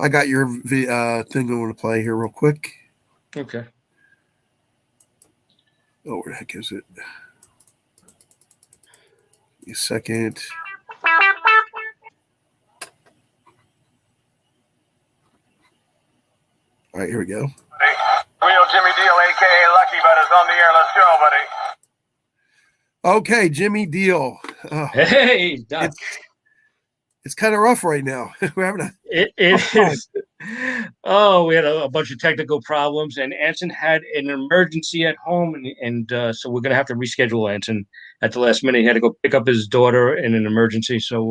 I got your thing going to play here real quick. Okay. Oh, where the heck is it? Give me a second. All right, here we go. Real Jimmy Deal, a.k.a. Lucky, but is on the air. Let's go, buddy. Okay, Jimmy Deal. Hey, Doc. It's kind of rough right now. We're having a It is. Oh, we had a bunch of technical problems, and Anson had an emergency at home, and so we're going to have to reschedule Anson at the last minute. He had to go pick up his daughter in an emergency, so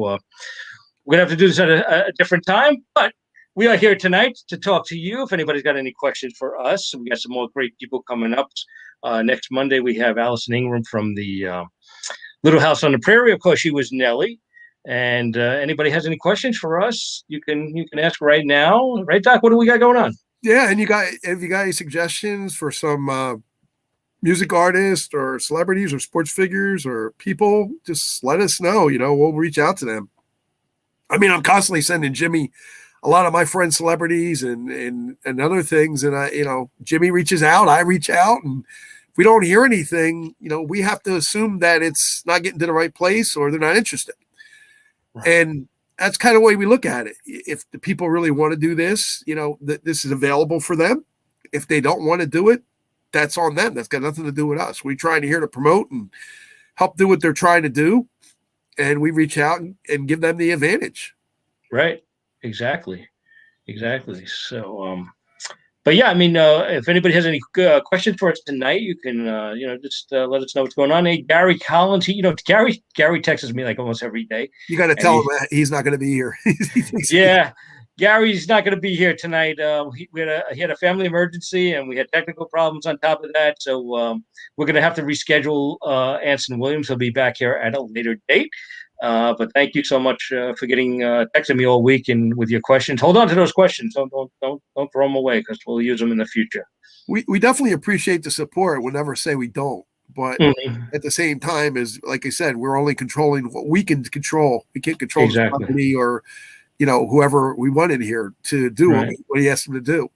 we're going to have to do this at a different time. But we are here tonight to talk to you. If anybody's got any questions for us, we got some more great people coming up. Next Monday, we have Allison Ingram from the Little House on the Prairie. Of course, she was Nellie. And anybody has any questions for us, you can ask right now. Right, Doc? What do we got going on? Yeah, and if you got any suggestions for some music artists or celebrities or sports figures or people, just let us know. We'll reach out to them. I mean, I'm constantly sending Jimmy a lot of my friends, celebrities and other things. And Jimmy reaches out, I reach out, and if we don't hear anything, we have to assume that it's not getting to the right place or they're not interested. Right. And that's kind of the way we look at it. If the people really want to do this, this is available for them. If they don't want to do it, that's on them. That's got nothing to do with us. We're trying to here to promote and help do what they're trying to do. And we reach out and give them the advantage. Right. Exactly. So, but yeah, I mean, if anybody has any questions for us tonight, you can, just let us know what's going on. Hey, Gary Collins, Gary texts me like almost every day. You got to tell him that he's not going to be here. Yeah, Gary's not going to be here tonight. He had a family emergency, and we had technical problems on top of that. So we're going to have to reschedule Anson Williams. He'll be back here at a later date. But thank you so much for texting me all week and with your questions. Hold on to those questions. Don't throw them away because we'll use them in the future. We definitely appreciate the support. We'll never say we don't. But at the same time, like I said, we're only controlling what we can control. We can't control the company or whoever we wanted here to do what he asked them to do.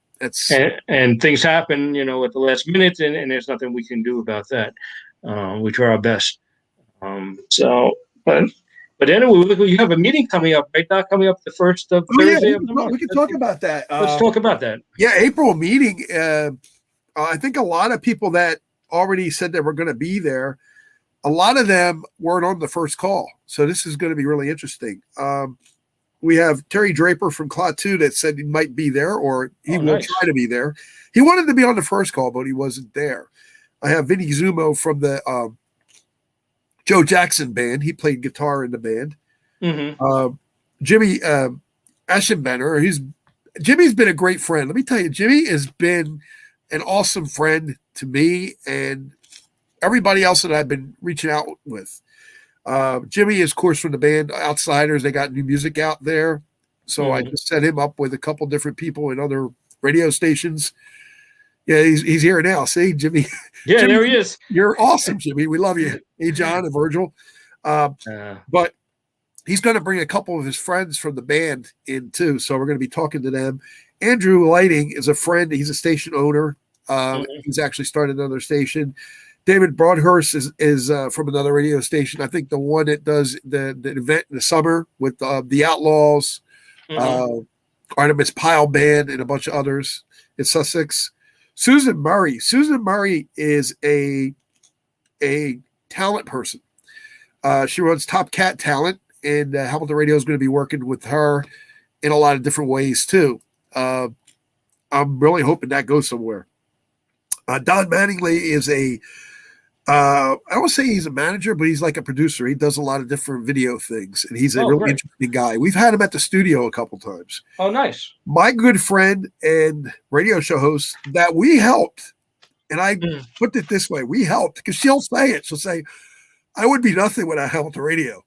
And things happen, at the last minute, and there's nothing we can do about that. We try our best. But anyway, you have a meeting coming up, right, Doc? Coming up the first of Thursday of the month. We can talk about that. Let's talk about that. Yeah, April meeting. I think a lot of people that already said they were going to be there, a lot of them weren't on the first call. So this is going to be really interesting. We have Terry Draper from Klaatu that said he might be there or he will try to be there. He wanted to be on the first call, but he wasn't there. I have Vinny Zumo from the Joe Jackson band. He played guitar in the band. Mm-hmm. Jimmy Eschenbrenner. Jimmy's been a great friend. Let me tell you, Jimmy has been an awesome friend to me and everybody else that I've been reaching out with. Jimmy is, of course, from the band Outsiders. They got new music out there. So I just set him up with a couple different people in other radio stations. Yeah, he's here now. See, Jimmy. Yeah, Jimmy, there he is. You're awesome, Jimmy. We love you. Hey, John and Virgil. But he's going to bring a couple of his friends from the band in too. So we're going to be talking to them. Andrew Lighting is a friend. He's a station owner. He's actually started another station. David Broadhurst is from another radio station. I think the one that does the event in the summer with the Outlaws, Artemis Pyle Band, and a bunch of others in Sussex. Susan Murray is a talent person. She runs Top Cat Talent, and Hamilton Radio is going to be working with her in a lot of different ways too. I'm really hoping that goes somewhere. Don Mattingly is I don't say he's a manager, but he's like a producer. He does a lot of different video things, and he's a really interesting guy. We've had him at the studio a couple times. Oh, nice. My good friend and radio show host that we helped, and I put it this way, we helped, because she'll say it. She'll say, I would be nothing without Hamilton Radio.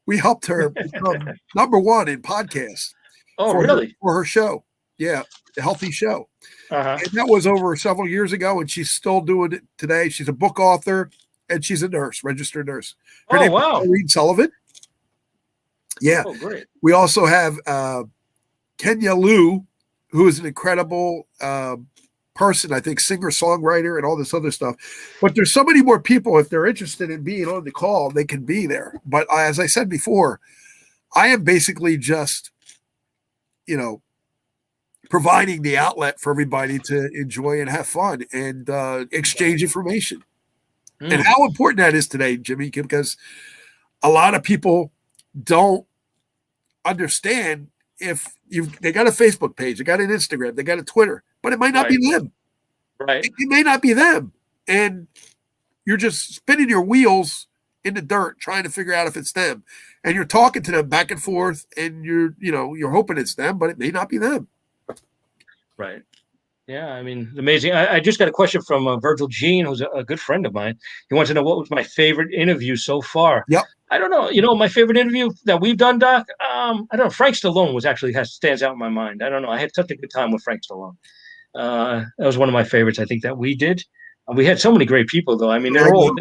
We helped her become #1 in podcasts. Oh, really? For her show. Yeah, the Healthy Show. And that was over several years ago, and she's still doing it today. She's a book author, and she's a nurse, registered nurse. Her name is Reed Sullivan. Yeah. Oh, great. We also have Kenya Lou who is an incredible person, I think, singer-songwriter and all this other stuff. But there's so many more people, if they're interested in being on the call, they can be there. But as I said before, I am basically just, providing the outlet for everybody to enjoy and have fun and exchange information. And how important that is today, Jimmy, because a lot of people don't understand if they got a Facebook page, they got an Instagram, they got a Twitter, but it might not be them. Right. It may not be them. And you're just spinning your wheels in the dirt trying to figure out if it's them. And you're talking to them back and forth, and you're hoping it's them, but it may not be them. Right. Yeah, I mean, amazing. I just got a question from Virgil Jean, who's a good friend of mine. He wants to know what was my favorite interview so far. Yep. I don't know. My favorite interview that we've done, Doc. I don't know. Frank Stallone stands out in my mind. I don't know. I had such a good time with Frank Stallone. That was one of my favorites, I think, that we did. We had so many great people, though. I mean, they're all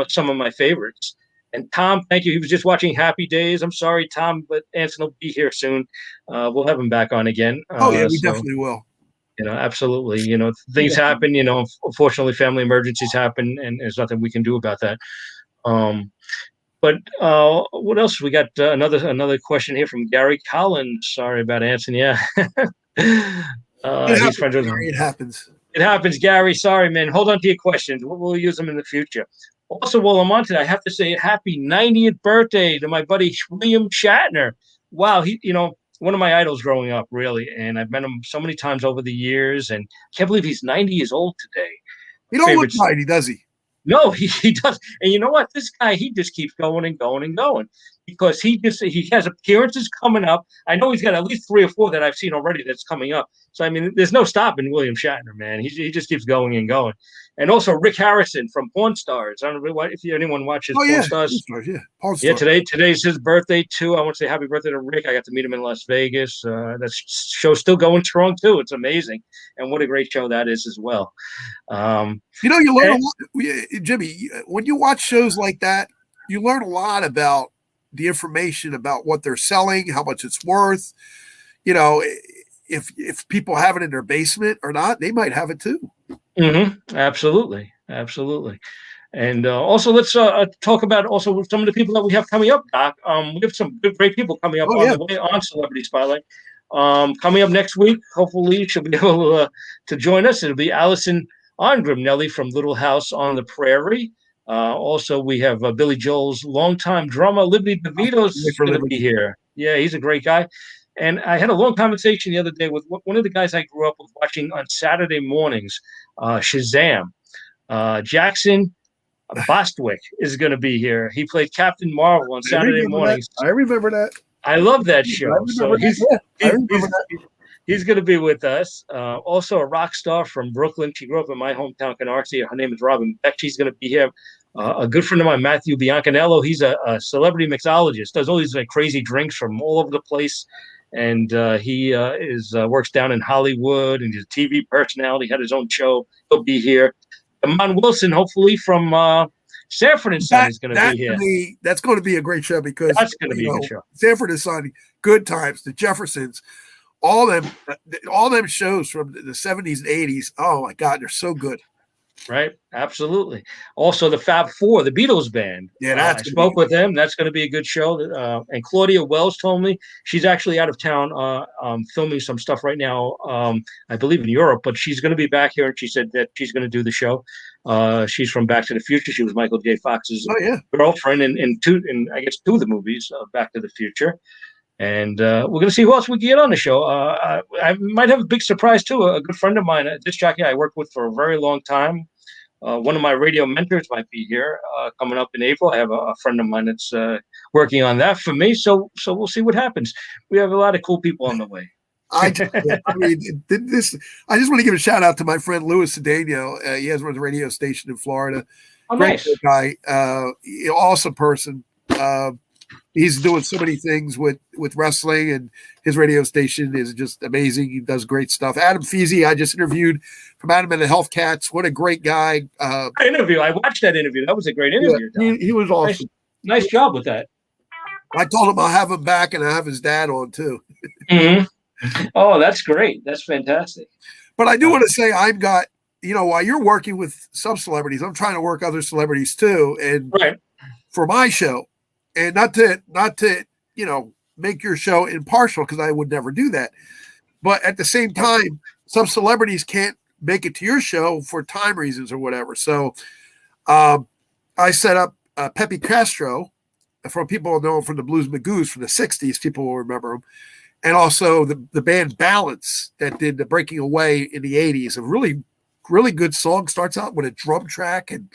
some of my favorites. And Tom, thank you. He was just watching Happy Days. I'm sorry, Tom, but Anson will be here soon. We'll have him back on again. We definitely will. Absolutely. Things happen. Unfortunately, family emergencies happen, and there's nothing we can do about that. But what else? We got another question here from Gary Collins. Sorry about Anson. Yeah. He's friends with him. It happens. It happens, Gary. Sorry, man. Hold on to your questions. We'll use them in the future. Also, while I'm on today, I have to say happy 90th birthday to my buddy William Shatner. Wow, he, one of my idols growing up, really, and I've met him so many times over the years, and I can't believe he's 90 years old today. He don't look 90, does he? No, he does. And you know what? This guy, he just keeps going and going and going because he has appearances coming up. I know he's got at least 3 or 4 that I've seen already that's coming up. So, I mean, there's no stopping William Shatner, man. He just keeps going and going. And also Rick Harrison from Pawn Stars. I don't know if anyone watches Pawn Stars. Pawn Stars. Today's his birthday, too. I want to say happy birthday to Rick. I got to meet him in Las Vegas. That show's still going strong, too. It's amazing. And what a great show that is as well. You learn a lot, Jimmy, when you watch shows like that, you learn a lot about the information about what they're selling, how much it's worth. If people have it in their basement or not, they might have it too. Mm-hmm. Absolutely. And also, let's talk about also some of the people that we have coming up, Doc. We have some great people coming up on the way on Celebrity Spotlight. Coming up next week, hopefully she'll be able to join us. It'll be Allison Ongrim, Nelly from Little House on the Prairie. Also, we have Billy Joel's longtime drummer, Liberty DeVito's going to be here. Yeah, he's a great guy. And I had a long conversation the other day with one of the guys I grew up with watching on Saturday mornings, Shazam. Jackson Bostwick is going to be here. He played Captain Marvel on Saturday mornings. I remember that. I love that show. So he's going to be with us. Also, a rock star from Brooklyn. She grew up in my hometown, Canarsie. Her name is Robin Beck. She's going to be here. A good friend of mine, Matthew Biancanello. He's a celebrity mixologist. Does all these crazy drinks from all over the place. And he works down in Hollywood, and he's a TV personality. Had his own show. He'll be here. Amon Wilson, hopefully from Sanford and Son, is going to be here. That's going to be a great show because that's going to be a good show. Sanford and Son, Good Times, The Jeffersons, all them shows from the 70s and 80s. Oh my God, they're so good. Right, absolutely. Also, the Fab Four, the Beatles band. Yeah, I spoke with them. That's going to be a good show. And Claudia Wells told me she's actually out of town filming some stuff right now. I believe in Europe, but she's going to be back here, and she said that she's going to do the show. She's from Back to the Future. She was Michael J. Fox's girlfriend in I guess 2 of the movies of Back to the Future. And we're going to see who else we can get on the show. I might have a big surprise, too. A good friend of mine, a disc jockey I worked with for a very long time. One of my radio mentors might be here coming up in April. I have a friend of mine that's working on that for me. So we'll see what happens. We have a lot of cool people on the way. I just want to give a shout out to my friend Louis Cedeno. He has a radio station in Florida. Oh, great nice guy, awesome person. He's doing so many things with wrestling, and his radio station is just amazing. He does great stuff. Adam Feasy, I just interviewed from Adam and the Health Cats. What a great guy. Interview. I watched that interview. That was a great interview. Yeah, he was awesome. Nice job with that. I told him I'll have him back, and I'll have his dad on too. Mm-hmm. Oh, that's great. That's fantastic. But I do want to say I've got, while you're working with some celebrities, I'm trying to work other celebrities too, and Right. for my show, and not to make your show impartial, because I would never do that. But at the same time, some celebrities can't make it to your show for time reasons or whatever. So I set up Pepe Castro, from people who know him from the Blues Magoos from the 60s, people will remember him. And also the band Balance that did the Breaking Away in the 80s. A really, really good song. Starts out with a drum track, and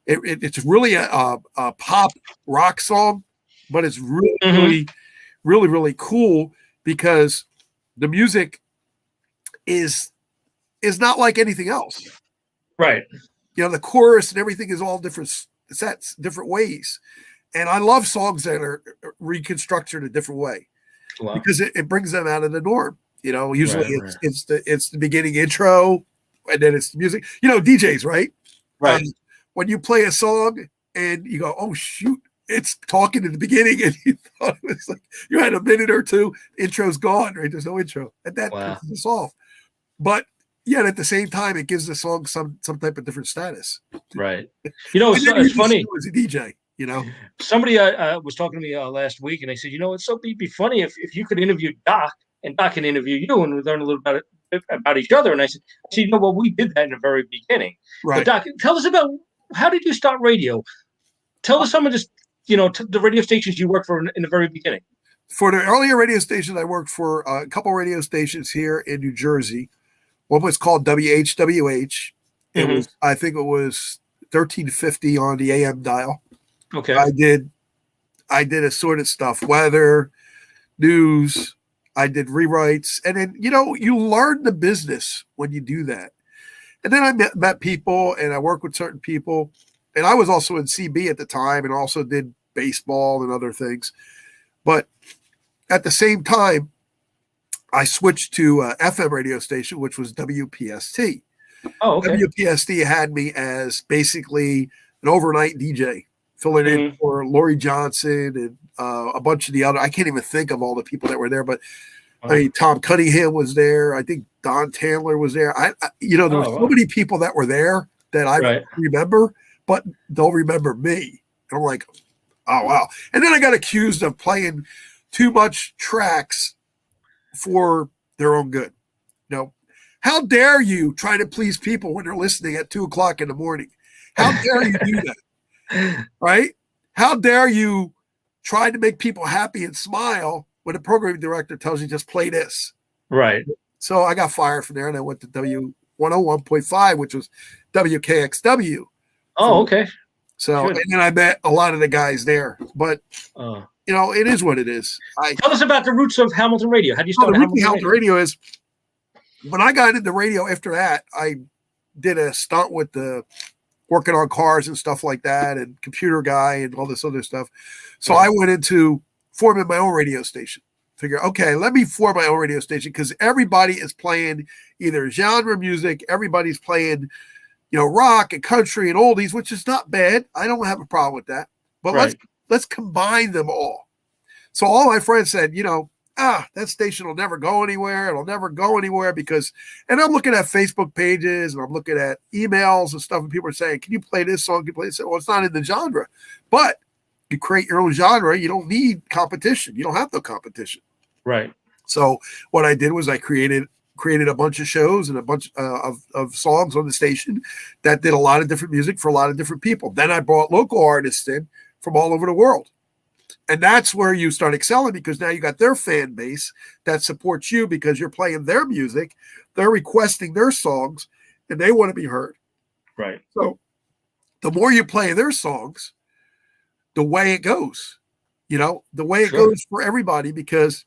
it's really a pop rock song, but it's really, really, really, really cool because the music is not like anything else. Right. The chorus and everything is all different sets, different ways. And I love songs that are reconstructed in a different way. Wow. Because it brings them out of the norm. Usually it's the beginning intro, and then it's the music. DJs, right? Right. When you play a song and you go, oh shoot, it's talking in the beginning, and you thought it was like you had a minute or two, intro's gone, right? There's no intro, and that pisses us off. But yet at the same time, it gives the song some type of different status. Right. It's funny as a DJ. Somebody was talking to me last week, and they said, it'd be funny if you could interview Doc, and Doc can interview you, and we learn a little about each other. And I said, we did that in the very beginning. Right. But Doc, tell us about, how did you start radio? Tell us some of this, the radio stations you worked for in the very beginning. For the earlier radio stations, I worked for a couple radio stations here in New Jersey. One was called WHWH. I think it was 1350 on the AM dial. Okay. I did assorted stuff, weather, news. I did rewrites, and then you learn the business when you do that. And then I met people, and I worked with certain people, and I was also in CB at the time, and also did baseball and other things. But at the same time, I switched to a FM radio station, which was WPST. Oh, okay. WPST had me as basically an overnight DJ. Filling in for Lori Johnson and a bunch of the other. I can't even think of all the people that were there, but Tom Cunningham was there. I think Don Tandler was there. There were so many people that were there that I remember, but don't remember me. And I'm like, oh wow! And then I got accused of playing too much tracks for their own good. How dare you try to please people when they're listening at 2:00 in the morning? How dare you do that? Right? How dare you try to make people happy and smile when the programming director tells you just play this? Right. So I got fired from there, and I went to W101.5, which was WKXW. Oh, okay. So and then I met a lot of the guys there. But it is what it is. Tell us about the roots of Hamilton Radio. How do you start Hamilton Radio? Is when I got into radio after that, I did a stunt with working on cars and stuff like that, and computer guy and all this other stuff. So I went into forming my own radio station. Figure, okay, let me form my own radio station, because everybody is playing either genre music, everybody's playing, rock and country and oldies, which is not bad. I don't have a problem with that. But let's combine them all. So all my friends said, that station will never go anywhere. It'll never go anywhere and I'm looking at Facebook pages, and I'm looking at emails and stuff, and people are saying, can you play this song? Can you play this? Well, it's not in the genre, but you create your own genre. You don't need competition. You don't have no competition. Right. So what I did was I created a bunch of shows and a bunch of songs on the station that did a lot of different music for a lot of different people. Then I brought local artists in from all over the world. And that's where you start excelling, because now you got their fan base that supports you because you're playing their music. They're requesting their songs, and they want to be heard. Right. So the more you play their songs, the way it goes, the way it goes for everybody, because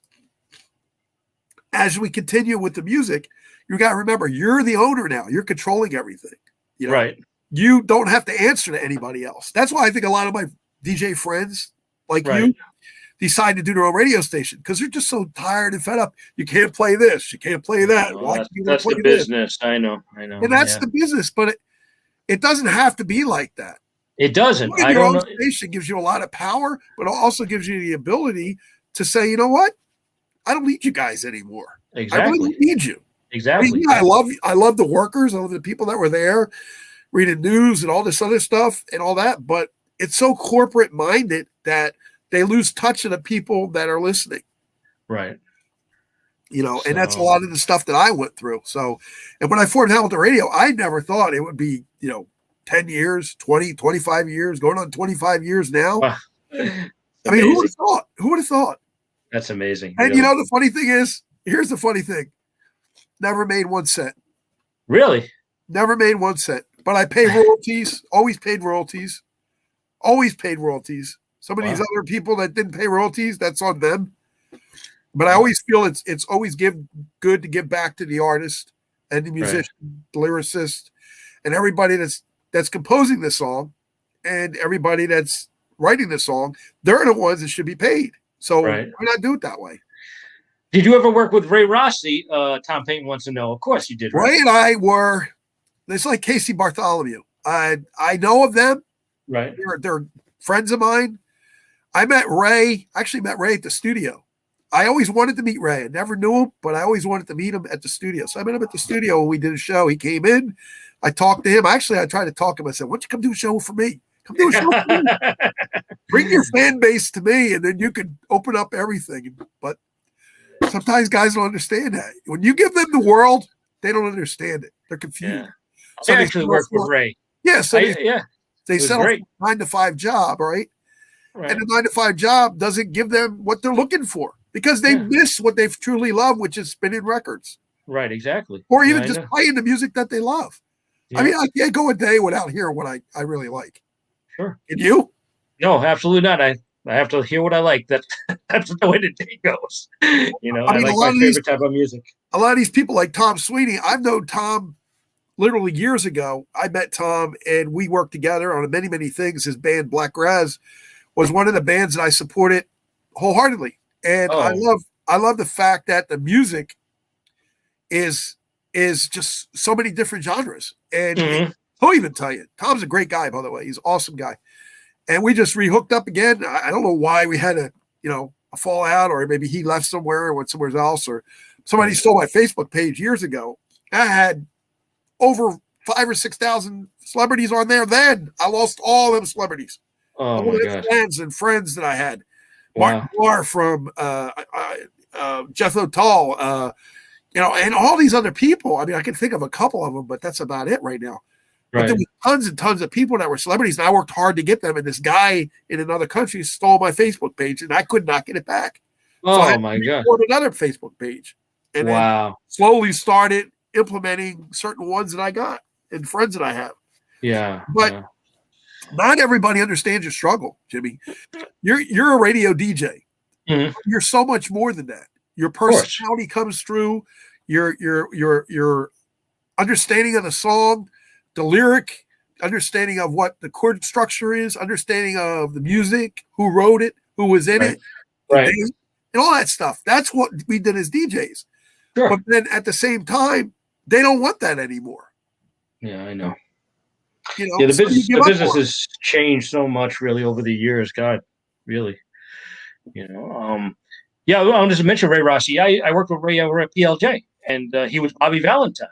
as we continue with the music, you got to remember, you're the owner now. You're controlling everything. Right. You don't have to answer to anybody else. That's why I think a lot of my DJ friends like you decide to do their own radio station, because they're just so tired and fed up. You can't play this. You can't play that. That's the business. I know. And that's the business, but it doesn't have to be like that. It doesn't. Your own station gives you a lot of power, but it also gives you the ability to say, you know what? I don't need you guys anymore. I really Exactly. don't need you. Exactly. I love the workers. I love the people that were there reading news and all this other stuff and all that. But it's so corporate minded that they lose touch of the people that are listening. Right. And that's a lot of the stuff that I went through. So, and when I formed Hamilton Radio, I never thought it would be, 10 years, 20, 25 years, going on 25 years now. Wow. I mean, who would have thought? Who would have thought? That's amazing. And really. the funny thing is, here's the funny thing. Never made 1 cent. Really? Never made 1 cent. But I pay royalties, always paid royalties. Always paid royalties. Some of these other people that didn't pay royalties, that's on them. But I always feel it's always good to give back to the artist and the musician, the lyricist, and everybody that's composing the song and everybody that's writing the song. They're the ones that should be paid. So why not do it that way? Did you ever work with Ray Rossi? Tom Payton wants to know. Of course you did. Ray and I were. It's like Casey Bartholomew. I know of them. Right. They're friends of mine. I met Ray at the studio. I always wanted to meet Ray. I never knew him, but I always wanted to meet him at the studio. So I met him at the studio when we did a show. He came in. I talked to him. Actually, I tried to talk to him. I said, why don't you come do a show for me? Come do a show for me. Bring your fan base to me, and then you can open up everything. But sometimes guys don't understand that. When you give them the world, they don't understand it. They're confused. Yeah. So I actually worked with Ray. Yeah. So they settle for a 9-to-5 job, right? And the 9-to-5 job doesn't give them what they're looking for because they miss what they've truly loved, which is spinning records. Right, exactly. Or even just playing the music that they love. Yeah. I mean, I can't go a day without hearing what I really like. Sure. And you? No, absolutely not. I have to hear what I like. That's the way the day goes. I like my favorite type of music. A lot of these people like Tom Sweeney, I've known Tom literally years ago. I met Tom and we worked together on many, many things. His band Black Raz was one of the bands that I supported wholeheartedly. And I love the fact that the music is just so many different genres. And he'll even tell you, Tom's a great guy, by the way. He's an awesome guy. And we just rehooked up again. I don't know why we had a fallout, or maybe he left somewhere or went somewhere else, or somebody stole my Facebook page years ago. I had over 5,000 or 6,000 celebrities on there. Then I lost all them celebrities. Oh my God. Fans and friends that I had. Mark Moore from Jethro Tull, and all these other people. I mean, I can think of a couple of them, but that's about it right now. Right. But there were tons and tons of people that were celebrities, and I worked hard to get them. And this guy in another country stole my Facebook page, and I could not get it back. Oh my God! Another Facebook page, and then slowly started implementing certain ones that I got and friends that I have. Yeah, but not everybody understands your struggle, Jimmy. You're a radio DJ. Mm-hmm. You're so much more than that. Your personality comes through. Your understanding of the song, the lyric, understanding of what the chord structure is, understanding of the music, who wrote it, who was in it, and all that stuff. That's what we did as DJs. Sure. But then at the same time, they don't want that anymore. Yeah, I know. The business has changed so much, really, over the years. God, really. I'll just mention Ray Rossi. I worked with Ray over at PLJ, and he was Bobby Valentine.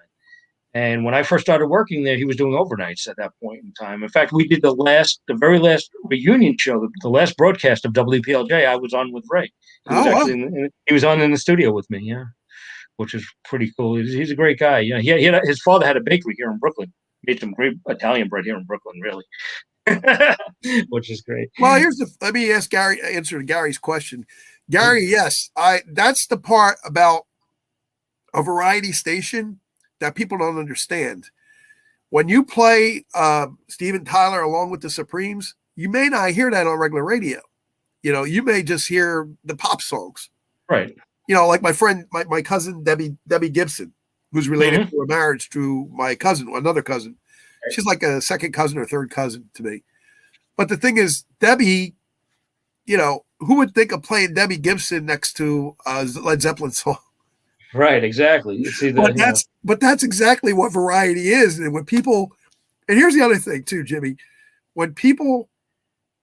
And when I first started working there, he was doing overnights at that point in time. In fact, we did the very last reunion show, the last broadcast of WPLJ. I was on with Ray. He was on in the studio with me. Yeah, which is pretty cool. He's a great guy. Yeah, his father had a bakery here in Brooklyn. Made some great Italian bread here in Brooklyn, really, which is great. Well, let me answer Gary's question. Gary, yes, that's the part about a variety station that people don't understand. When you play Steven Tyler along with the Supremes, you may not hear that on regular radio. You may just hear the pop songs. Right. Like my friend, my cousin, Debbie Gibson, who's related to a marriage to my cousin, another cousin. Right. She's like a second cousin or third cousin to me. But the thing is, Debbie, who would think of playing Debbie Gibson next to Led Zeppelin song? Right, exactly. But that's exactly what variety is. And when people, and here's the other thing too, Jimmy, when people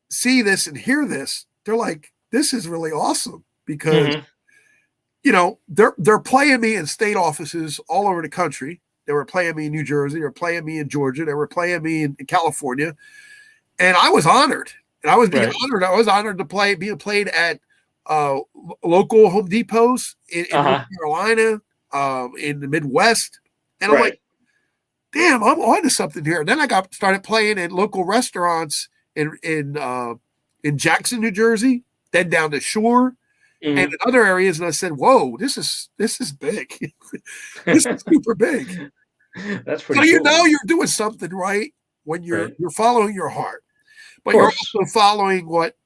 see this and hear this, they're like, this is really awesome because they're playing me in state offices all over the country. They were playing me in New Jersey. They were playing me in Georgia. They were playing me in California. And I was honored. And I was being honored. I was honored to being played at local Home Depots in North Carolina, in the Midwest. And I'm like, damn, I'm on to something here. And then I started playing in local restaurants in Jackson, New Jersey, then down the shore. And in other areas, and I said, "Whoa, this is big. This is super big." That's pretty. So cool. You're doing something right when you're following your heart, but you're also following what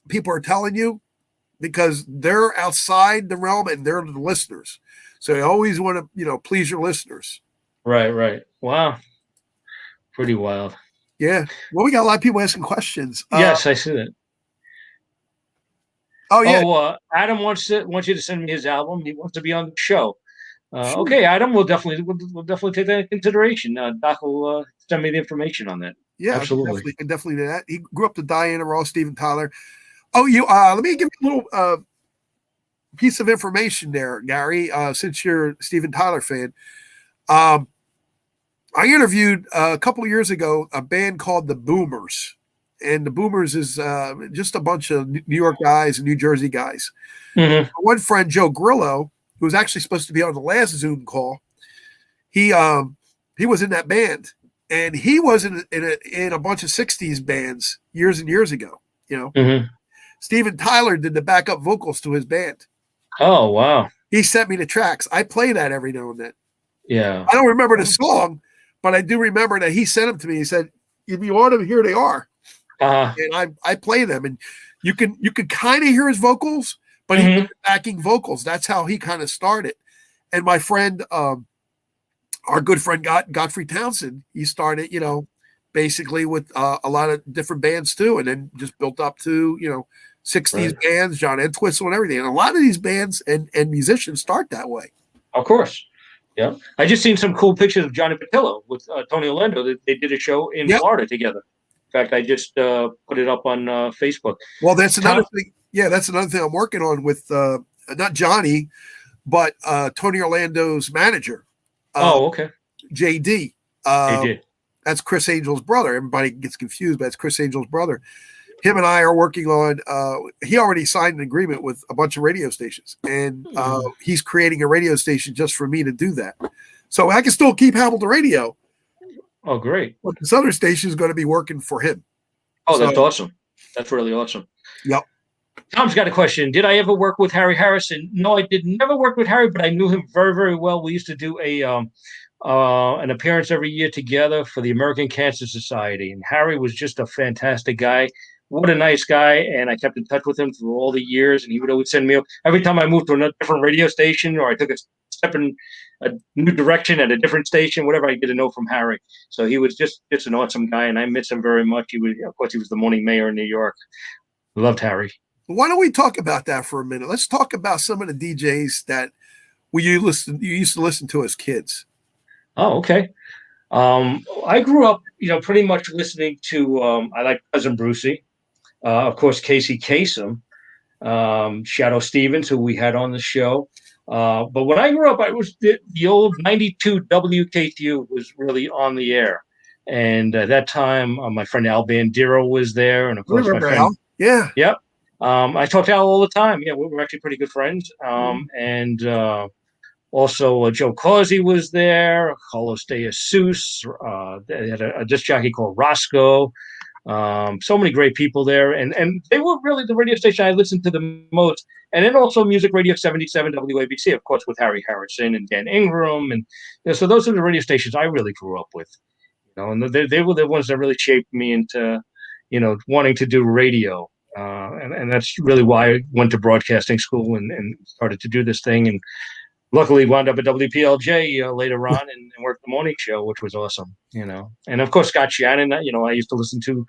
people are telling you, because they're outside the realm and they're the listeners. So you always want to please your listeners. Right. Wow, pretty wild. Yeah. Well, we got a lot of people asking questions. Yes, I see that. Oh yeah. Adam wants you to send me his album. He wants to be on the show. Sure. Okay, Adam, we'll definitely take that into consideration. Doc will send me the information on that. Yeah, absolutely. Can definitely do that. He grew up to Diana Ross, Steven Tyler. Oh, let me give you a little piece of information there, Gary. Since you're a Steven Tyler fan, I interviewed a couple of years ago a band called the Boomers. And the Boomers is just a bunch of New York guys and New Jersey guys. One friend, Joe Grillo, who was actually supposed to be on the last Zoom call, he was in that band, and he was in a bunch of '60s bands years and years ago. Steven Tyler did the backup vocals to his band. Oh wow! He sent me the tracks. I play that every now and then. Yeah, I don't remember the song, but I do remember that he sent them to me. He said, "If you want them, here they are." And I play them, and you can kind of hear his vocals, but he did backing vocals. That's how he kind of started. And my friend, our good friend Godfrey Townsend, he started, basically with a lot of different bands too, and then just built up to 60s bands, John Entwistle and everything. And a lot of these bands and musicians start that way. Of course. Yeah. I just seen some cool pictures of Johnny Patillo with Tony Orlando. They did a show in Florida together. In fact, I just put it up on Facebook. Well, that's another thing. Yeah, that's another thing I'm working on with not Johnny, but Tony Orlando's manager. Okay. JD. JD. That's Chris Angel's brother. Everybody gets confused, but it's Chris Angel's brother. Him and I are working on. He already signed an agreement with a bunch of radio stations, and he's creating a radio station just for me to do that. So I can still keep Hamilton Radio. Oh, great. But this other station is going to be working for him. Oh, that's awesome. That's really awesome. Yep. Tom's got a question. Did I ever work with Harry Harrison? No, I did never work with Harry, but I knew him very, very well. We used to do an appearance every year together for the American Cancer Society. And Harry was just a fantastic guy. What a nice guy. And I kept in touch with him for all the years. And he would always send me up. Every time I moved to a different radio station, or I took a step in a new direction at a different station, whatever, I get a note from Harry. So he was just an awesome guy, and I miss him very much. He was the morning mayor in New York. Loved Harry. Why don't we talk about that for a minute? Let's talk about some of the DJs that you used to listen to as kids. Oh, okay. I grew up, pretty much listening to. I like Cousin Brucey, of course, Casey Kasem, Shadow Stevens, who we had on the show. But when I grew up, I was the old 92 WKTU was really on the air. And at that time, my friend Al Bandero was there. And of course, my friend. Al? Yeah. Yep. I talked to Al all the time. Yeah, we were actually pretty good friends. And also Joe Causey was there, Carlos De Jesus. They had a disc jockey called Roscoe. So many great people there. And they were really the radio station I listened to the most. And then also Music Radio 77 WABC, of course, with Harry Harrison and Dan Ingram. And so those are the radio stations I really grew up with. And they were the ones that really shaped me into, wanting to do radio. And that's really why I went to broadcasting school and started to do this thing. And luckily wound up at WPLJ later on and worked the morning show, which was awesome, And of course, Scott Shannon, I used to listen to,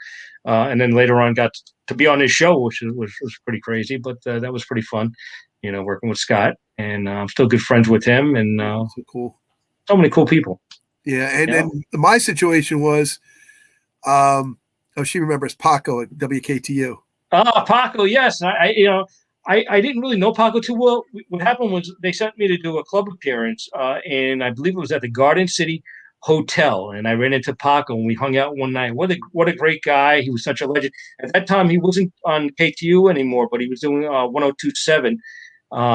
and then later on got to be on his show, which was pretty crazy, but that was pretty fun, working with Scott. And I'm still good friends with him. And so cool. So many cool people. Yeah. And my situation was, she remembers Paco at WKTU. Paco, yes. I didn't really know Paco too well. What happened was they sent me to do a club appearance, and I believe it was at the Garden City Hotel, and I ran into Paco and we hung out one night. What a great guy! He was such a legend. At that time, he wasn't on KTU anymore, but he was doing 102.7.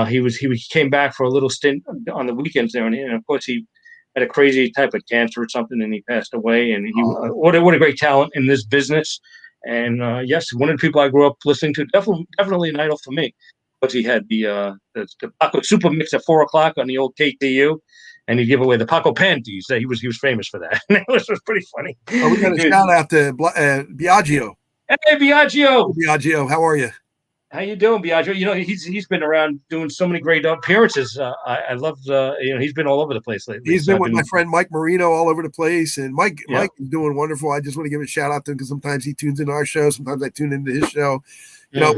He came back for a little stint on the weekends there, and of course he had a crazy type of cancer or something, and he passed away. And what a great talent in this business. And yes, one of the people I grew up listening to, definitely an idol for me. But he had the Paco Super Mix at 4 o'clock on the old KTU, and he'd give away the Paco panties. He was famous for that. It was pretty funny. Oh, we got a shout out to Biagio. Hey, Biagio. Biagio, how are you? How you doing, Biagio? You know, he's been around doing so many great appearances. I love he's been all over the place lately. He's been with my friend Mike Marino all over the place, and Mike is doing wonderful. I just want to give a shout out to him because sometimes he tunes into our show, sometimes I tune into his show. You know,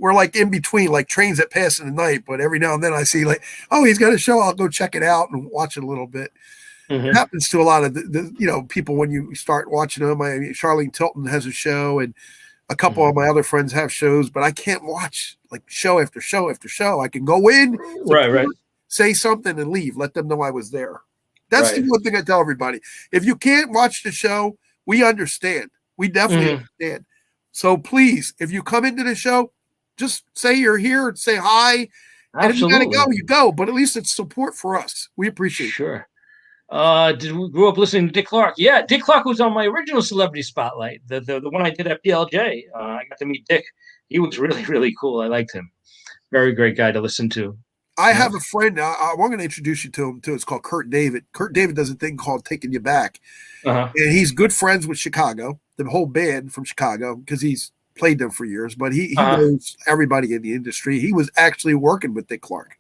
we're like in between, like trains that pass in the night. But every now and then I see like, oh, he's got a show. I'll go check it out and watch it a little bit. It happens to a lot of the people when you start watching them. Charlene Tilton has a show, and a couple of my other friends have shows, but I can't watch like show after show after show. I can go in, right, say something and leave. Let them know I was there. That's the one thing I tell everybody. If you can't watch the show, we understand. We definitely understand. So please, if you come into the show, just say you're here and say hi. Absolutely. And if you gotta go, you go. But at least it's support for us. We appreciate it. Sure. Did we grew up listening to Dick Clark? Yeah, Dick Clark was on my original Celebrity Spotlight, the one I did at PLJ. I got to meet Dick. He was really, really cool. I liked him. Very great guy to listen to. I have a friend. I'm going to introduce you to him too. It's called Kurt David. Kurt David does a thing called Taking You Back, and he's good friends with Chicago, the whole band from Chicago, because he's played them for years. But he knows everybody in the industry. He was actually working with Dick Clark.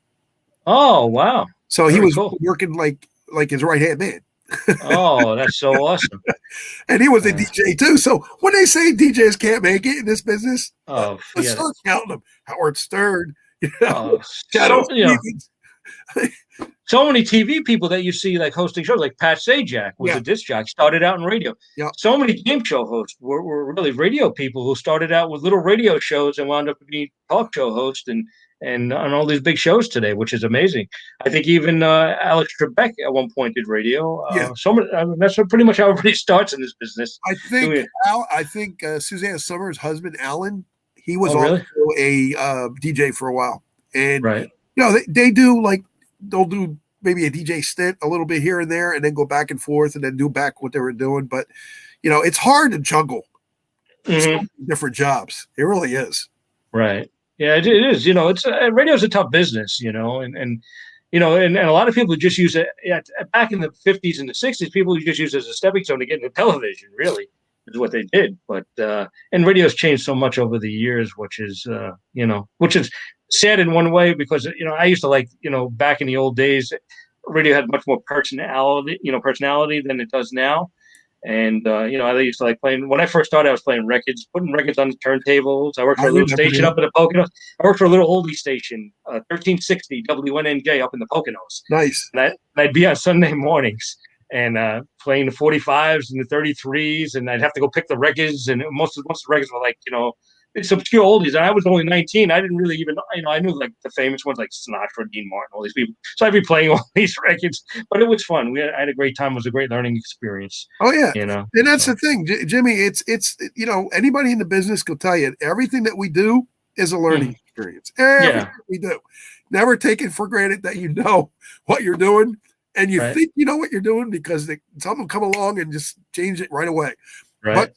Oh wow! So he was working like his right hand man. Oh, that's so awesome. And he was a DJ too. So when they say DJs can't make it in this business, let's start counting them. Howard Stern, so many TV people that you see like hosting shows, like Pat Sajak was a disc jockey, started out in radio. Yeah. So many game show hosts were really radio people who started out with little radio shows and wound up being talk show hosts and on all these big shows today, which is amazing. I think even Alex Trebek at one point did radio. That's pretty much how everybody starts in this business. I think Suzanne Summers' husband, Alan, he was really? also a DJ for a while. And, they do they'll do maybe a DJ stint a little bit here and there and then go back and forth and then do back what they were doing. But, it's hard to juggle different jobs. It really is. Right. Yeah, it is. It's radio is a tough business, and a lot of people just use it back in the 50s and the 60s. People just use it as a stepping stone to get into television. Really, is what they did. But and radio's changed so much over the years, which is sad in one way because I used to back in the old days, radio had much more personality than it does now. And, I used to like playing, when I first started, I was playing records, putting records on the turntables. I worked for a little station up in the Poconos. I worked for a little oldie station, 1360 WNNJ up in the Poconos. Nice. And I'd be on Sunday mornings and playing the 45s and the 33s. And I'd have to go pick the records. And most of the records were it's obscure oldies. And I was only 19. I didn't really even, I knew like the famous ones like Sinatra, Dean Martin, all these people. So I'd be playing all these records, but it was fun. I had a great time. It was a great learning experience. Oh yeah. And that's the thing, Jimmy, it's anybody in the business will tell you everything that we do is a learning experience. Everything we do. Never take it for granted that you know what you're doing and you think you know what you're doing because someone come along and just change it right away. Right. But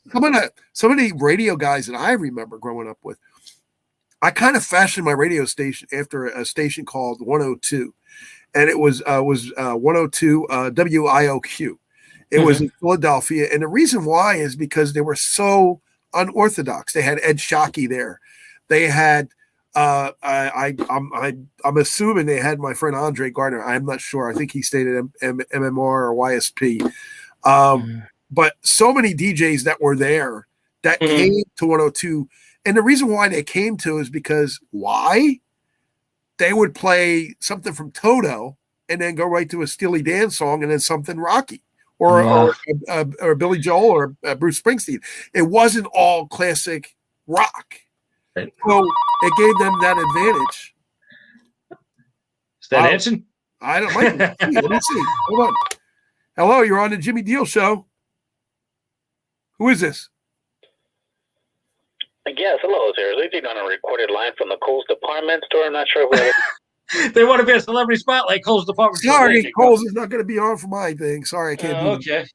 some of the radio guys that I remember growing up with, I kind of fashioned my radio station after a station called 102, and it was 102 WIOQ. It was in Philadelphia, and the reason why is because they were so unorthodox. They had Ed Shockey there. They had I'm assuming they had my friend Andre Gardner. I'm not sure. I think he stayed at MMR or YSP. But so many DJs that were there that came to 102. And the reason why they came to is because why? They would play something from Toto and then go right to a Steely Dan song and then something rocky or Billy Joel or Bruce Springsteen. It wasn't all classic rock. Right. So it gave them that advantage. Is that Anson? I don't like it. Let me see. Hold on. Hello, you're on the Jimmy Deal Show. Who is this? Yes, hello, sir. Is it on a recorded line from the Coles department store? I'm not sure who. They want to be a celebrity spotlight. Coles department. Sorry, Coles is not going to be on for my thing. Sorry, I can't do okay. that.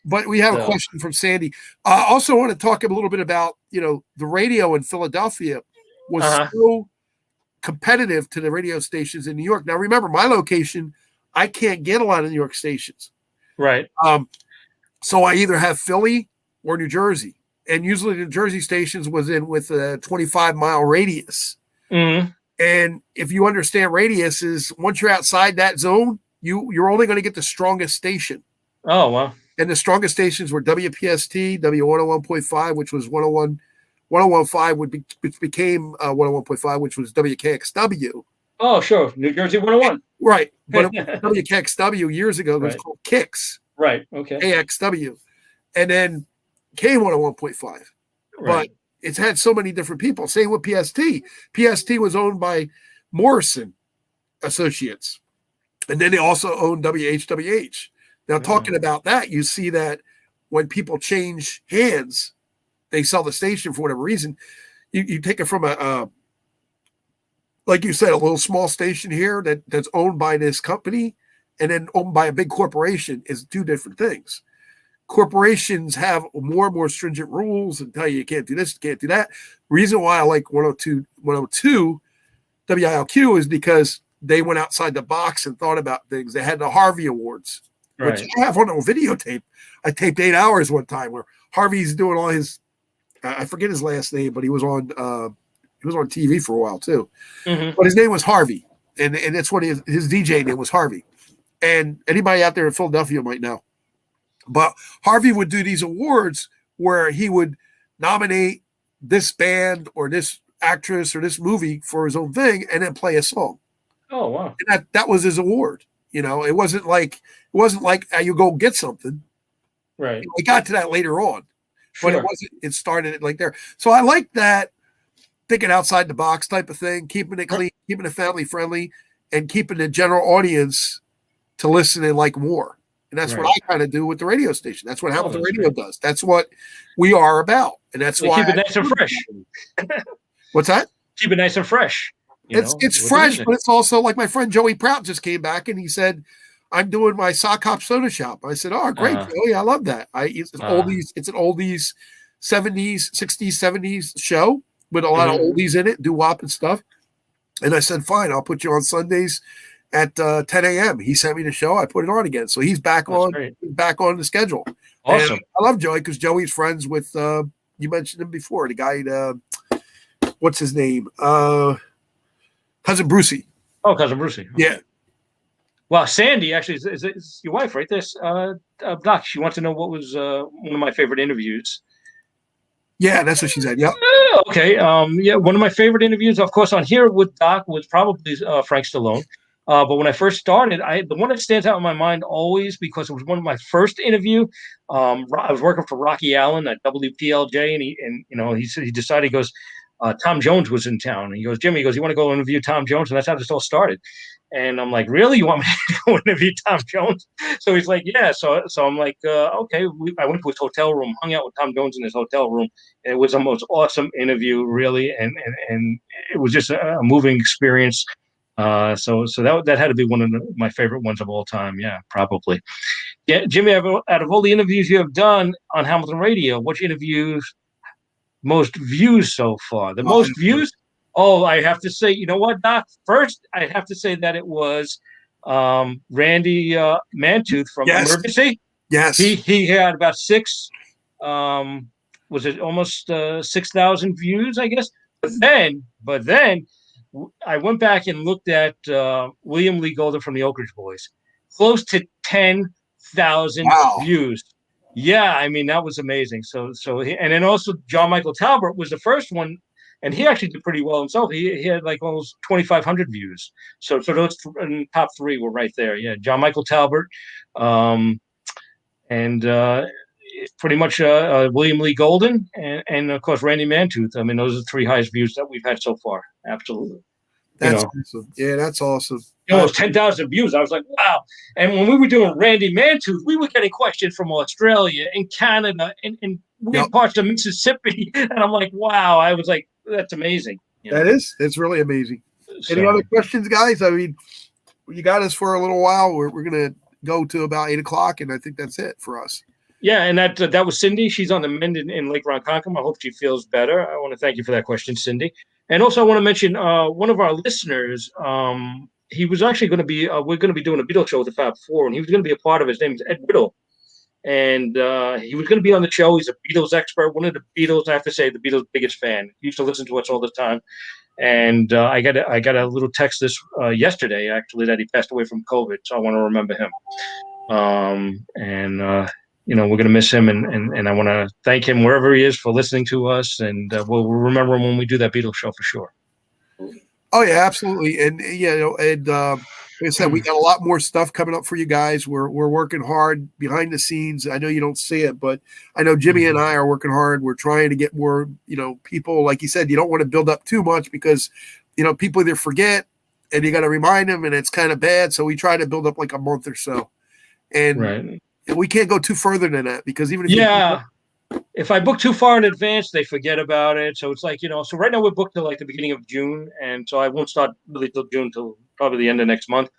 But we have a question from Sandy. I also want to talk a little bit about, the radio in Philadelphia was so competitive to the radio stations in New York. Now, remember, my location, I can't get a lot of New York stations. Right. So I either have Philly or New Jersey. And usually the New Jersey stations was in with a 25-mile radius. Mm-hmm. And if you understand radius is once you're outside that zone, you're only going to get the strongest station. Oh, wow. And the strongest stations were WPST, W101.5, which was 101.5, which became 101.5, which was WKXW. Oh, sure. New Jersey 101. Right. But WKXW years ago was called KIX. Right. Okay. AXW. And then K101.5. Right. But it's had so many different people. Same with PST. PST was owned by Morrison Associates. And then they also owned WHWH. Now, talking about that, you see that when people change hands, they sell the station for whatever reason. You take it from like you said, a little small station here that's owned by this company and then owned by a big corporation is two different things. Corporations have more and more stringent rules and tell you can't do this, you can't do that. Reason why I like 102 WILQ is because they went outside the box and thought about things. They had the Harvey Awards. Which I have on a videotape. I taped 8 hours one time where Harvey's doing all his. I forget his last name, but he was on TV for a while too. Mm-hmm. But his name was Harvey, and that's what his DJ name was Harvey. And anybody out there in Philadelphia might know. But Harvey would do these awards where he would nominate this band or this actress or this movie for his own thing, and then play a song. Oh wow! And that was his award. It wasn't like you go get something. Right. We got to that later on, but it wasn't. It started like there. So I like that thinking outside the box type of thing, keeping it clean, keeping it family friendly, and keeping the general audience to listen and like more. And that's what I kind of do with the radio station. That's what Hamilton Radio does. That's what we are about, and that's why keep it nice and fresh. What's that? Keep it nice and fresh. It's fresh, but it's also like my friend Joey Prout just came back and he said, I'm doing my Sock Hop Soda Shop. I said, oh, great, Joey. I love that. It's an oldies 70s, 60s, 70s show with a lot of oldies in it, doo-wop and stuff. And I said, fine, I'll put you on Sundays at 10 a.m. He sent me the show. I put it on again. So he's back on the schedule. Awesome. And I love Joey because Joey's friends with, you mentioned him before, the guy, what's his name? Cousin Brucey. Oh, Cousin Brucey. Yeah. Well, Sandy actually is your wife, right? This Doc. She wants to know what was one of my favorite interviews. Yeah, that's what she said. Yep. Okay. One of my favorite interviews, of course, on here with Doc was probably Frank Stallone. But when I first started, the one that stands out in my mind always because it was one of my first interview. I was working for Rocky Allen at WPLJ, and he decided, he goes, Tom Jones was in town. And he goes, Jimmy, you want to go interview Tom Jones? And that's how this all started. And I'm like, really? You want me to go interview Tom Jones? So he's like, yeah. So I'm like, okay. I went to his hotel room, hung out with Tom Jones in his hotel room. It was the most awesome interview, really. And it was just a moving experience. So that had to be one of my favorite ones of all time. Yeah, probably. Yeah, Jimmy, out of all the interviews you have done on Hamilton Radio, which interviews most views so far? The most views? Oh, I have to say, you know what, Doc? First, I have to say that it was Randy Mantooth from Emergency. Yes. He had about was it almost 6,000 views, I guess? But then I went back and looked at William Lee Golden from the Oak Ridge Boys. Close to 10,000 views. Yeah, I mean, that was amazing. So and then also John Michael Talbot was the first one, and he actually did pretty well himself. He had like almost 2,500 views. So those top three were right there. Yeah, John Michael Talbot, and pretty much William Lee Golden and of course Randy Mantooth. I mean, those are the 3 highest views that we've had so far. Absolutely. That's awesome. Yeah, that's awesome. Almost 10,000 views. I was like, wow. And when we were doing Randy Mantooth, we were getting questions from Australia and Canada and weird parts of Mississippi. And I'm like, wow. I was like, that's amazing. It's really amazing. So, any other questions, guys? I mean, you got us for a little while. We're going to go to about 8 o'clock, and I think that's it for us. Yeah, and that was Cindy. She's on the mend in Lake Ronkonkoma. I hope she feels better. I want to thank you for that question, Cindy. And also, I want to mention one of our listeners. He was actually going to be. We're going to be doing a Beatles show with the Fab Four, and he was going to be a part of. His name is Ed Whittle, and he was going to be on the show. He's a Beatles expert. One of the Beatles, I have to say, the Beatles' biggest fan. He used to listen to us all the time. And I got a little text yesterday actually that he passed away from COVID. So I want to remember him. We're going to miss him, and I want to thank him wherever he is for listening to us, and we'll remember him when we do that Beatles show for sure. Oh yeah, absolutely. And like I said, we got a lot more stuff coming up for you guys. We're working hard behind the scenes. I know you don't see it, but I know Jimmy and I are working hard. We're trying to get more, people. Like you said, you don't want to build up too much because, people either forget and you got to remind them, and it's kind of bad. So we try to build up like a month or so, and we can't go too further than that because even if if I book too far in advance, they forget about it. So it's like, so right now we're booked till like the beginning of June. And so I won't start really till June, till probably the end of next month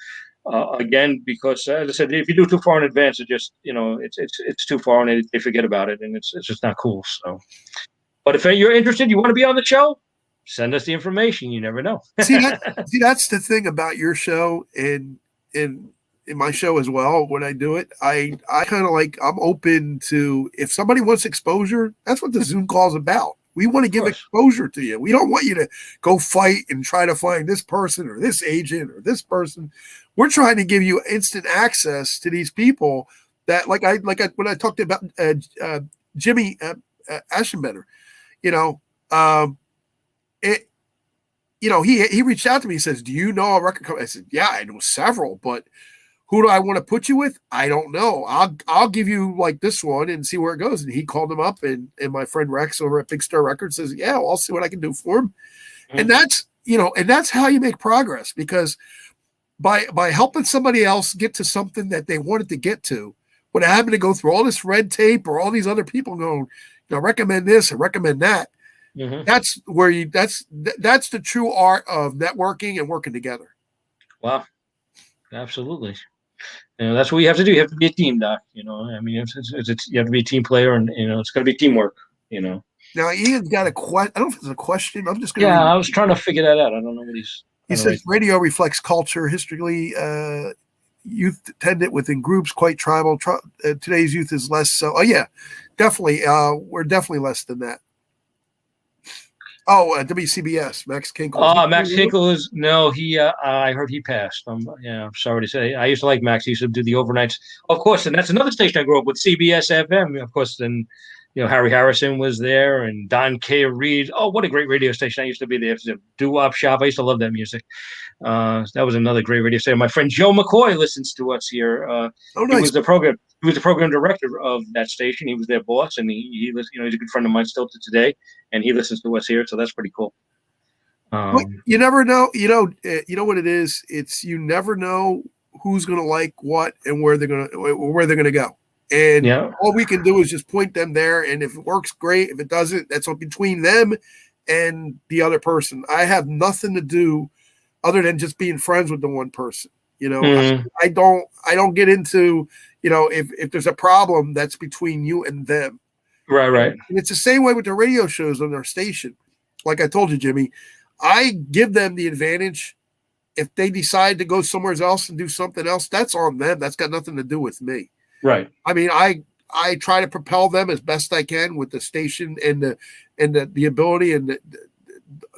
again, because as I said, if you do too far in advance, it just, it's too far and they forget about it. And it's just not cool. So, but if you're interested, you want to be on the show, send us the information. You never know. see, that's the thing about your show and in my show as well. When I do it, I kind of I'm open to, if somebody wants exposure, that's what the Zoom call is about. We want to give exposure to you. We don't want you to go fight and try to find this person or this agent or this person. We're trying to give you instant access to these people that when I talked about Jimmy Aschenbrenner, he reached out to me. He says, "Do you know a record company?" I said, "Yeah, I know several, but who do I want to put you with? I don't know. I'll give you like this one and see where it goes." And he called him up, and my friend Rex over at Big Star Records says, "Yeah, well, I'll see what I can do for him." Mm-hmm. And that's how you make progress, because by helping somebody else get to something that they wanted to get to, without having to go through all this red tape or all these other people going, recommend this and recommend that. Mm-hmm. That's where that's the true art of networking and working together. Wow. Absolutely. That's what you have to do. You have to be a team, Doc. I mean, it's you have to be a team player, and it's got to be teamwork. Now Ian's got a question. I don't know if it's a question. I'm just going. Yeah, I was trying to figure that out. I don't know what he's. He says radio reflects culture. Historically, youth tended within groups, quite tribal. Today's youth is less so. Oh yeah, definitely. We're definitely less than that. Oh, WCBS, Max Kinkle. Oh, Max Kinkle is I heard he passed. I'm sorry to say. I used to like Max. He used to do the overnights, of course, and that's another station I grew up with, CBS FM. Of course, then Harry Harrison was there, and Don K. Reed. Oh, what a great radio station! I used to be there. It was a doo-wop shop. I used to love that music. That was another great radio station. My friend Joe McCoy listens to us here. Nice. He was the program director of that station. He was their boss, and he was, he's a good friend of mine still to today, and he listens to us here. So that's pretty cool. You never know. You know what it is. It's you never know who's going to like what and where they're going to go. And all we can do is just point them there. And if it works, great. If it doesn't, that's between them and the other person. I have nothing to do other than just being friends with the one person. I don't get into, if there's a problem, that's between you and them. Right. And it's the same way with the radio shows on our station. Like I told you, Jimmy, I give them the advantage. If they decide to go somewhere else and do something else, that's on them. That's got nothing to do with me. Right. I mean, I try to propel them as best I can with the station and the ability and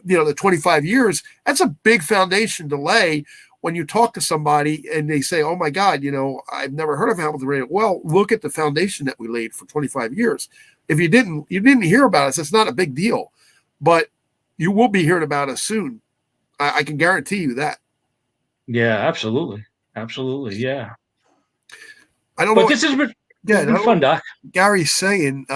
the 25 years. That's a big foundation to lay when you talk to somebody and they say, "Oh my God, I've never heard of Hamilton Radio." Well, look at the foundation that we laid for 25 years. If you didn't hear about us, it's not a big deal, but you will be hearing about us soon. I can guarantee you that. Yeah, absolutely. Yeah. I don't know. Yeah, It's been fun, Doc. Gary's saying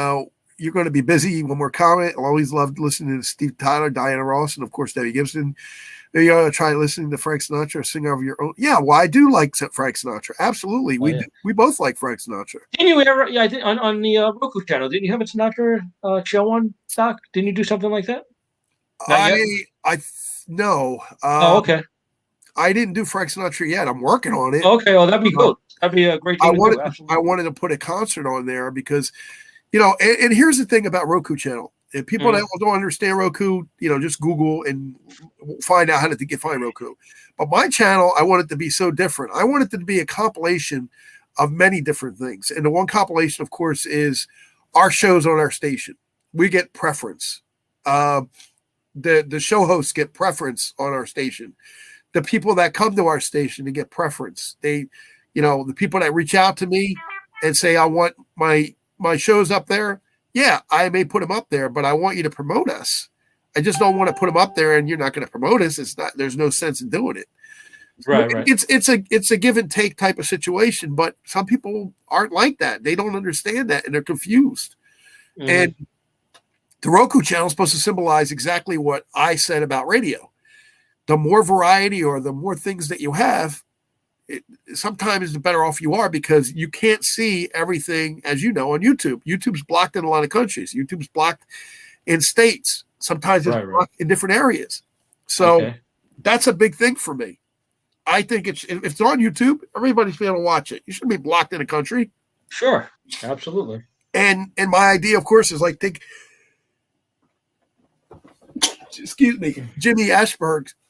you're going to be busy when we're comment. I'll always love listening to Steve Tyler, Diana Ross, and of course Debbie Gibson. Maybe you ought to try listening to Frank Sinatra, sing over your own. Yeah, well, I do like Frank Sinatra. Absolutely, we both like Frank Sinatra. Didn't you ever? Yeah, I did on the Roku channel. Didn't you have a Sinatra show on, Doc? Didn't you do something like that? No. Oh, okay. I didn't do Frank Sinatra yet. I'm working on it. Okay, well, that'd be good. That'd be a great thing to do. Absolutely. I wanted to put a concert on there because, and here's the thing about Roku channel. If people that don't understand Roku, just Google and find out how to find Roku. But my channel, I want it to be so different. I want it to be a compilation of many different things. And the one compilation, of course, is our shows on our station. We get preference. The show hosts get preference on our station. The people that come to our station to get preference. The people that reach out to me and say, I want my shows up there. Yeah, I may put them up there, but I want you to promote us. I just don't want to put them up there and you're not going to promote us. There's no sense in doing it. Right. It's a give and take type of situation, but some people aren't like that. They don't understand that and they're confused. Mm-hmm. And the Roku channel is supposed to symbolize exactly what I said about radio. The more variety or the more things that you have, sometimes the better off you are because you can't see everything, as you know, on YouTube. YouTube's blocked in a lot of countries. YouTube's blocked in states. Sometimes it's blocked in different areas. So that's a big thing for me. I think if it's on YouTube, everybody's be able to watch it. You shouldn't be blocked in a country. Sure, absolutely. And my idea, of course, is like Jimmy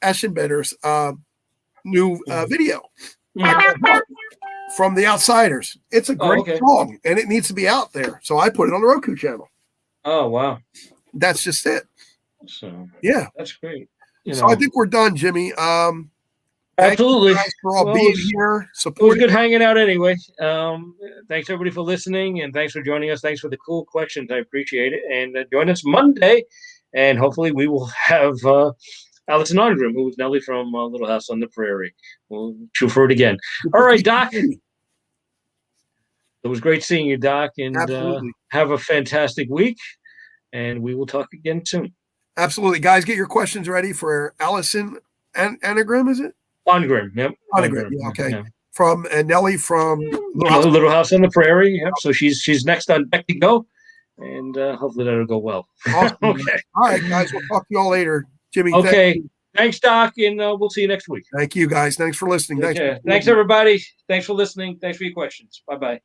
Aschenbetter's new video from The Outsiders. It's a great song, and it needs to be out there. So I put it on the Roku channel. Oh, wow. That's just it. So yeah, that's great. So I think we're done, Jimmy. Absolutely. Thanks for all being here. It was good hanging out anyway. Thanks everybody for listening, and thanks for joining us. Thanks for the cool questions. I appreciate it. And join us Monday, and hopefully we will have Allison Ongram, who was Nellie from Little House on the Prairie. We'll shoot for it again. All right, Doc. It was great seeing you, Doc, and have a fantastic week. And we will talk again soon. Absolutely. Guys, get your questions ready for Allison Anagram, is it? Ongram, yep. Ongram, yeah, okay. Yeah. From Nellie from Little House on the Prairie. Yep. So she's next on Deck to Go, and hopefully that'll go well. Awesome. Okay. All right, guys. We'll talk to you all later. Jimmy. Okay. Thanks, Doc, and we'll see you next week. Thank you, guys. Thanks for listening. Thanks, everybody. Thanks for listening. Thanks for your questions. Bye-bye.